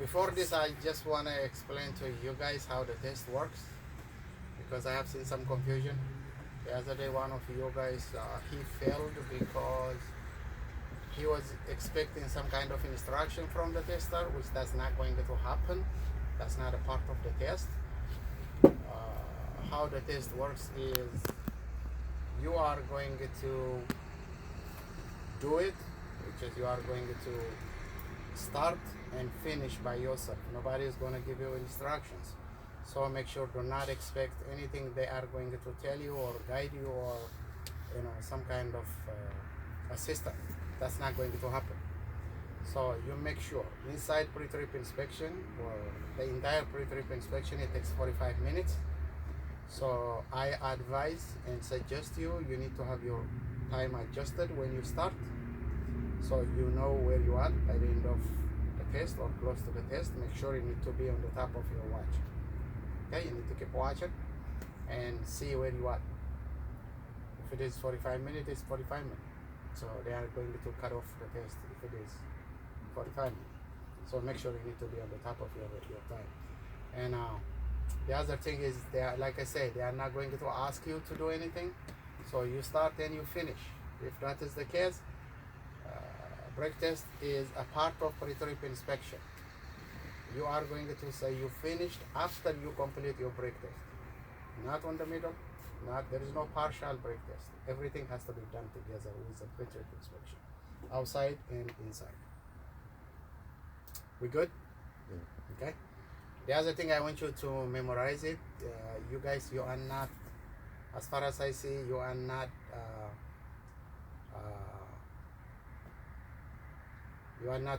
Before this, I just want to explain to you guys how the test works because I have seen some confusion. The other day, one of you guys he failed because he was expecting some kind of instruction from the tester, which that's not going to happen. That's not a part of the test. How the test works is you are going to do it, which is you are going to start and finish by yourself. Nobody is going to give you instructions. So make sure do not expect anything they are going to tell you or guide you or some kind of assistant. That's not going to happen. So you make sure inside pre-trip inspection or the entire pre-trip inspection, it takes 45 minutes. So I advise and suggest you need to have your time adjusted when you start, so you know where you are by the end of the test or close to the test. Make sure you need to be on the top of your watch. Okay, you need to keep watching and see where you are. If it is 45 minutes, it's 45 minutes. So they are going to cut off the test if it is 45 minutes. So make sure you need to be on the top of your time. And the other thing is, they are, like I said, they are not going to ask you to do anything. So you start and you finish. If that is the case, brake test is a part of pre-trip inspection. You are going to say you finished after you complete your brake test. Not on the middle, there is no partial brake test. Everything has to be done together with a pre-trip inspection, outside and inside. We good? Okay. The other thing I want you to memorize it. You guys, you are not, as far as I see, you are not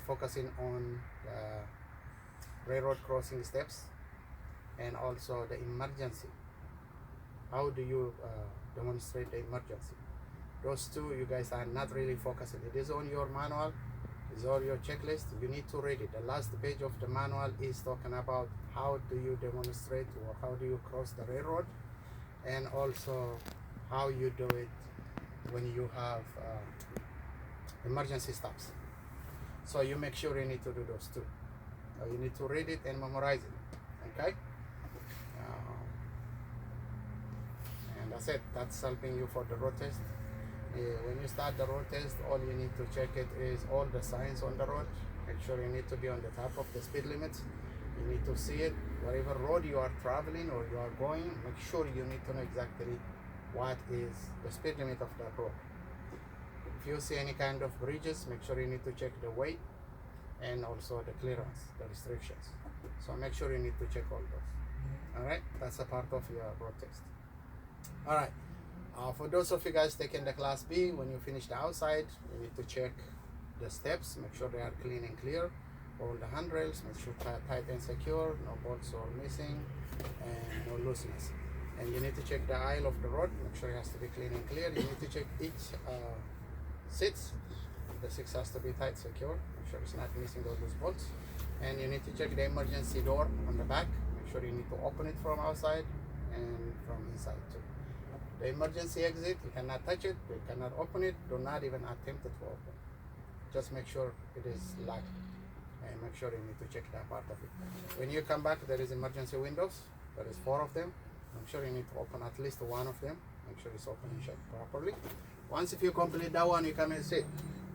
focusing on the railroad crossing steps and also the emergency. How do you demonstrate the emergency? Those two, you guys are not really focusing. It is on your manual, it's on your checklist. You need to read it. The last page of the manual is talking about how do you demonstrate or how do you cross the railroad, and also how you do it when you have emergency stops. So you make sure you need to do those two. You need to read it and memorize it. Okay? And that's it. That's helping you for the road test. When you start the road test, all you need to check it is all the signs on the road. Make sure you need to be on the top of the speed limits. You need to see it. Whatever road you are traveling or you are going, make sure you need to know exactly what is the speed limit of that road. If you see any kind of bridges, make sure you need to check the weight and also the clearance, the restrictions. So make sure you need to check all those. All right, that's a part of your road test. All right. For those of you guys taking the Class B, when you finish the outside, you need to check the steps, make sure they are clean and clear. All the handrails, make sure tight and secure, no bolts or missing, and no looseness. And you need to check the aisle of the road, make sure it has to be clean and clear. You need to check each seats. The seats has to be tight, secure, make sure it's not missing all those bolts. And you need to check the emergency door on the back, make sure you need to open it from outside and from inside too. The emergency exit, you cannot touch it, you cannot open it, do not even attempt to open. Just make sure it is locked, and make sure you need to check that part of it. When you come back, there is emergency windows. There is 4 of them. I'm sure you need to open at least one of them. Make sure it's open and shut properly. Once if you complete that one, you come and sit.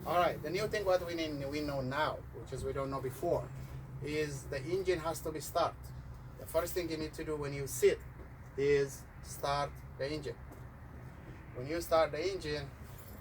All right, the new thing what we know now, which is we don't know before, is the engine has to be started. The first thing you need to do when you sit is start the engine. When you start the engine,